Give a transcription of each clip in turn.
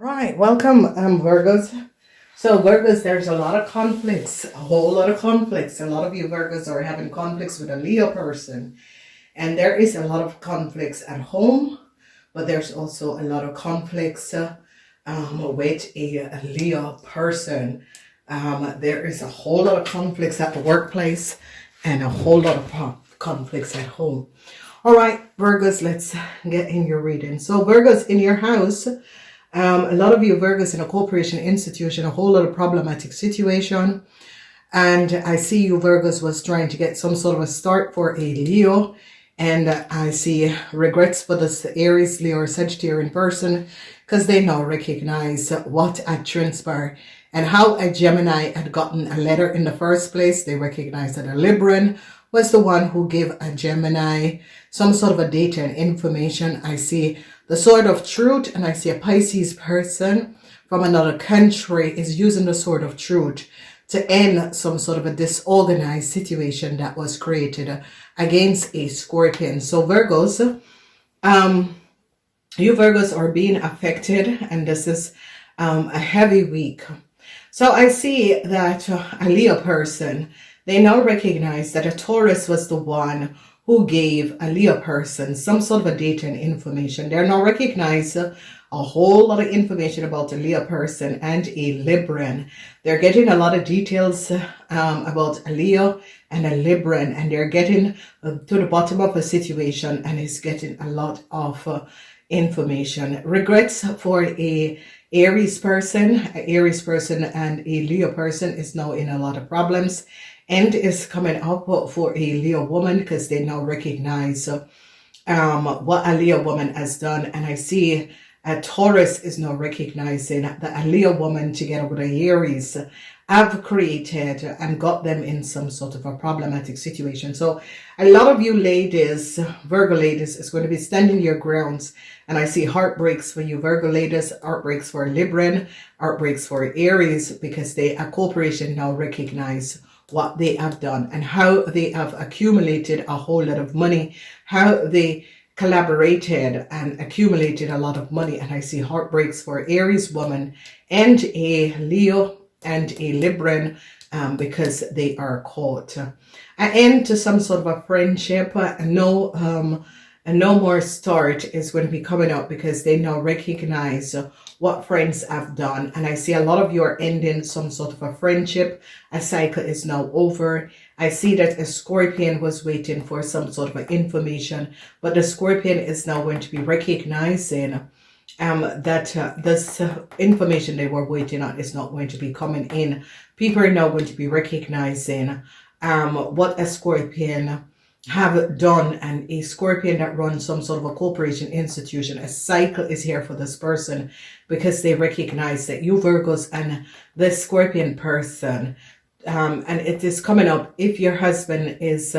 Right, welcome, Virgos. So Virgos, there's a lot of conflicts, a whole lot of conflicts. A lot of you Virgos are having conflicts with a Leo person, and there is a lot of conflicts at home, but there's also a lot of conflicts with a Leo person. There is a whole lot of conflicts at the workplace and a whole lot of conflicts at home. All right, Virgos, let's get in your reading. So Virgos, in your house, a lot of you Virgos in a corporation, institution, a whole lot of problematic situation. And I see you Virgos was trying to get some sort of a start for a Leo. And I see regrets for this Aries, Leo, or Sagittarian person because they now recognize what had transpired and how a Gemini had gotten a letter in the first place. They recognize that a Libran was the one who gave a Gemini some sort of a data and information. I see the sword of truth, and I see a Pisces person from another country is using the sword of truth to end some sort of a disorganized situation that was created against a Scorpion. So Virgos, you Virgos are being affected, and this is a heavy week. So I see that a Leo person, they now recognize that a Taurus was the one who gave a Leo person some sort of a data and information. They now recognize a whole lot of information about a Leo person and a Libran. They're getting a lot of details about a Leo and a Libran, and they're getting to the bottom of a situation, and it's getting a lot of information. Regrets for a Aries person and a Leo person is now in a lot of problems. End is coming up for a Leo woman because they now recognize what a Leo woman has done. And I see a Taurus is now recognizing that a Leo woman together with a Aries have created and got them in some sort of a problematic situation. So a lot of you ladies, Virgo ladies, is going to be standing your grounds. And I see heartbreaks for you Virgo ladies, heartbreaks for Libran, heartbreaks for Aries, because a corporation now recognize what they have done and how they have accumulated a whole lot of money, how they collaborated and accumulated a lot of money. And I see heartbreaks for Aries woman and a Leo and a Libran because they are caught. An end to some sort of a friendship, and no more start is going to be coming up because they now recognize what friends have done. And I see a lot of you are ending some sort of a friendship. A cycle is now over. I see that a Scorpion was waiting for some sort of information, but the Scorpion is now going to be recognizing that this information they were waiting on is not going to be coming in. People are now going to be recognizing what a Scorpion have done, and a Scorpion that runs some sort of a corporation, institution. A cycle is here for this person because they recognize that you Virgos and this Scorpion person, and it is coming up if your husband is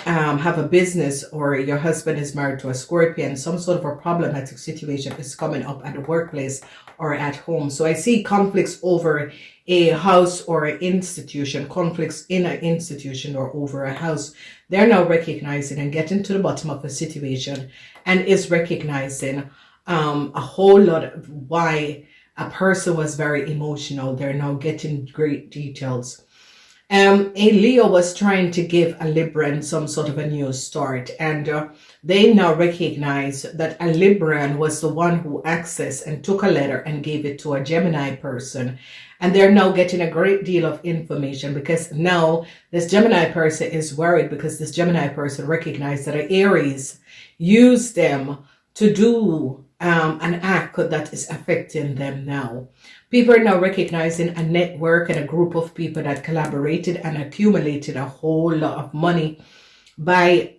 have a business or your husband is married to a Scorpion, some sort of a problematic situation is coming up at the workplace or at home. So I see conflicts over a house or an institution, conflicts in an institution or over a house. They're now recognizing and getting to the bottom of a situation and is recognizing a whole lot of why a person was very emotional. They're now getting great details. A Leo was trying to give a Libran some sort of a new start, and they now recognize that a Libran was the one who accessed and took a letter and gave it to a Gemini person. And they're now getting a great deal of information because now this Gemini person is worried because this Gemini person recognized that an Aries used them to do an act that is affecting them now. People are now recognizing a network and a group of people that collaborated and accumulated a whole lot of money by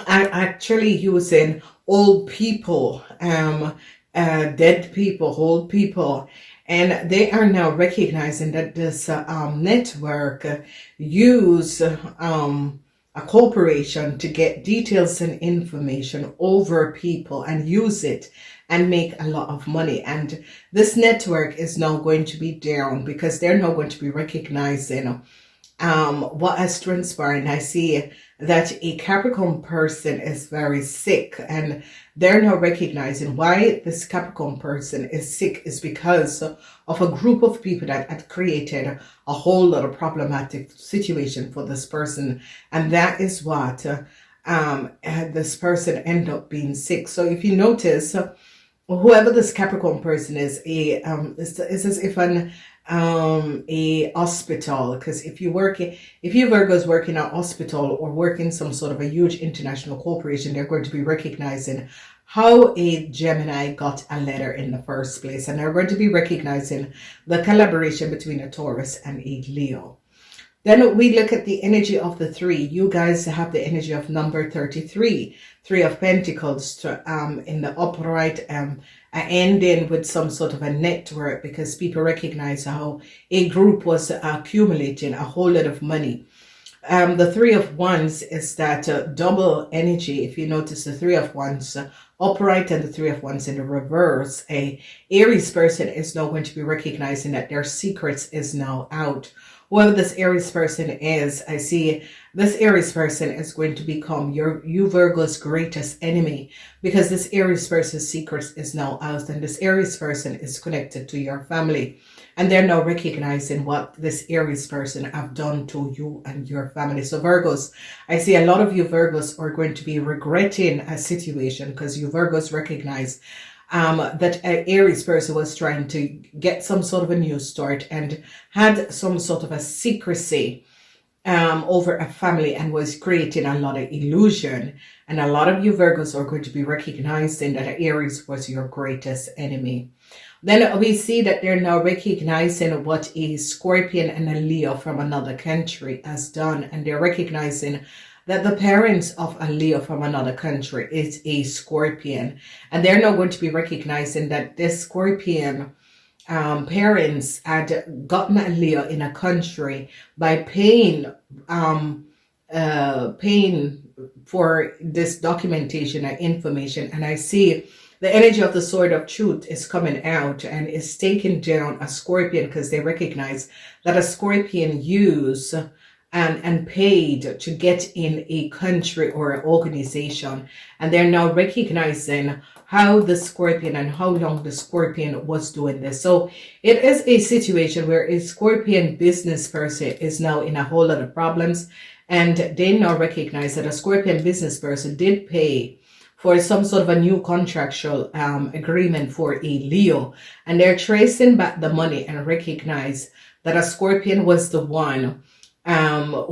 actually using old people, dead people, old people. And they are now recognizing that this network use a corporation to get details and information over people and use it and make a lot of money. And this network is now going to be down because they're now going to be recognizing what has transpired. I see that a Capricorn person is very sick, and they're now recognizing why this Capricorn person is sick is because of a group of people that had created a whole lot of problematic situation for this person, and that is what this person end up being sick. So if you notice, whoever this Capricorn person is, it's as if a hospital, because if you Virgos work in a hospital or work in some sort of a huge international corporation, they're going to be recognizing how a Gemini got a letter in the first place, and they're going to be recognizing the collaboration between a Taurus and a Leo. Then we look at the energy of the three. You guys have the energy of number 33, Three of Pentacles, in the upright, ending with some sort of a network, because people recognize how a group was accumulating a whole lot of money. The Three of Wands is that double energy. If you notice, the Three of Wands upright and the Three of Wands in the reverse, a Aries person is now going to be recognizing that their secrets is now out. Whoever this Aries person is, I see this Aries person is going to become you Virgo's greatest enemy, because this Aries person's secrets is now out, and this Aries person is connected to your family, and they're now recognizing what this Aries person have done to you and your family. So Virgos, I see a lot of you Virgos are going to be regretting a situation, because you Virgos recognize that an Aries person was trying to get some sort of a new start and had some sort of a secrecy over a family, and was creating a lot of illusion. And a lot of you Virgos are going to be recognizing that Aries was your greatest enemy. Then we see that they're now recognizing what a Scorpion and a Leo from another country has done, and they're recognizing that the parents of a Leo from another country is a Scorpion, and they're now going to be recognizing that this Scorpion parents had gotten a Leo in a country by paying for this documentation and information. And I see the energy of the Sword of Truth is coming out and is taking down a Scorpion, because they recognize that a Scorpion used and paid to get in a country or an organization, and they're now recognizing how the Scorpion and how long the Scorpion was doing this. So it is a situation where a Scorpion business person is now in a whole lot of problems, and they now recognize that a Scorpion business person did pay for some sort of a new contractual agreement for a Leo, and they're tracing back the money and recognize that a Scorpion was the one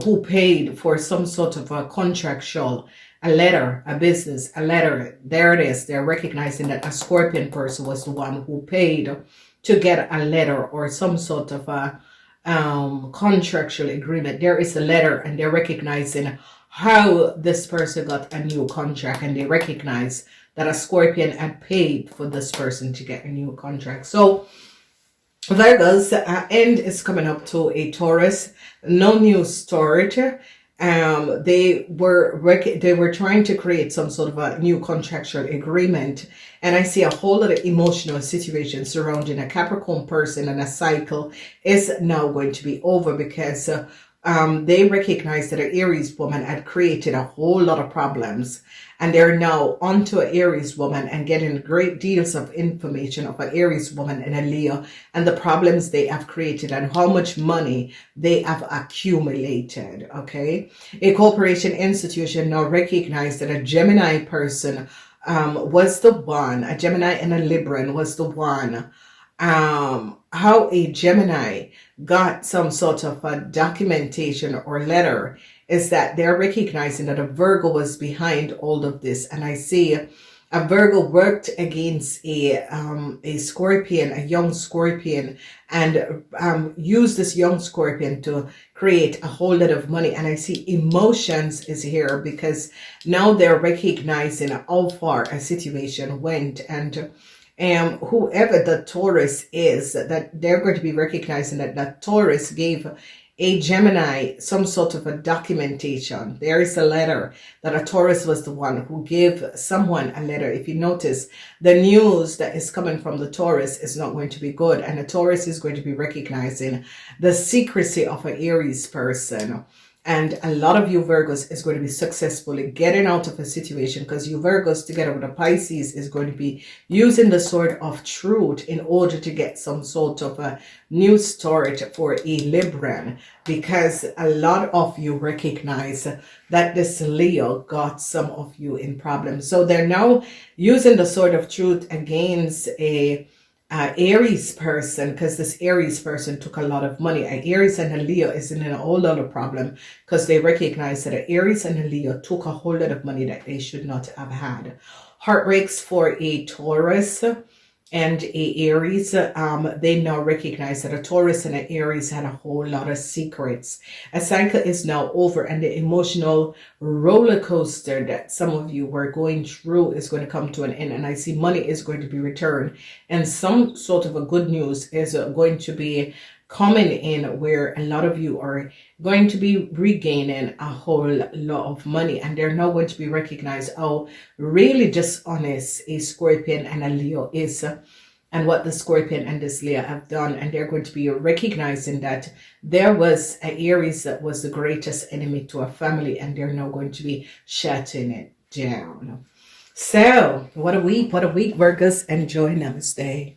who paid for some sort of a contractual, a letter, a business, a letter. There it is. They're recognizing that a Scorpion person was the one who paid to get a letter or some sort of a contractual agreement. There is a letter, and they're recognizing how this person got a new contract, and they recognize that a Scorpion had paid for this person to get a new contract. So Virgos, end is coming up to a Taurus. No new start. They were trying to create some sort of a new contractual agreement, and I see a whole lot of emotional situations surrounding a Capricorn person, and a cycle is now going to be over, because they recognize that an Aries woman had created a whole lot of problems, and they're now onto an Aries woman and getting great deals of information of an Aries woman and a Leo, and the problems they have created and how much money they have accumulated. Okay, a corporation institution now recognize that a Gemini person was the one, a Gemini and a Libran was the one. How a Gemini got some sort of a documentation or letter is that they're recognizing that a Virgo was behind all of this. And I see a Virgo worked against a Scorpion, a young Scorpion, and used this young Scorpion to create a whole lot of money. And I see emotions is here, because now they're recognizing how far a situation went, and whoever the Taurus is, that they're going to be recognizing that that Taurus gave a Gemini some sort of a documentation. There is a letter that a Taurus was the one who gave someone a letter. If you notice, the news that is coming from the Taurus is not going to be good, and the Taurus is going to be recognizing the secrecy of an Aries person. And a lot of you Virgos is going to be successfully getting out of a situation, because you Virgos together with the Pisces is going to be using the sword of truth in order to get some sort of a new start for a Libran, because a lot of you recognize that this Leo got some of you in problems. So they're now using the sword of truth against a Aries person, because this Aries person took a lot of money. An Aries and a Leo is in a whole lot of problem, because they recognize that an Aries and a Leo took a whole lot of money that they should not have had. Heartbreaks for a Taurus and a Aries. They now recognize that a Taurus and an Aries had a whole lot of secrets. A cycle is now over, and the emotional roller coaster that some of you were going through is going to come to an end. And I see money is going to be returned, and some sort of a good news is going to be coming in, where a lot of you are going to be regaining a whole lot of money, and they're now going to be recognized how really dishonest a Scorpion and a Leo is, and what the Scorpion and this Leo have done. And they're going to be recognizing that there was an Aries that was the greatest enemy to a family, and they're now going to be shutting it down. So what a week, Virgos. Enjoy. Namaste.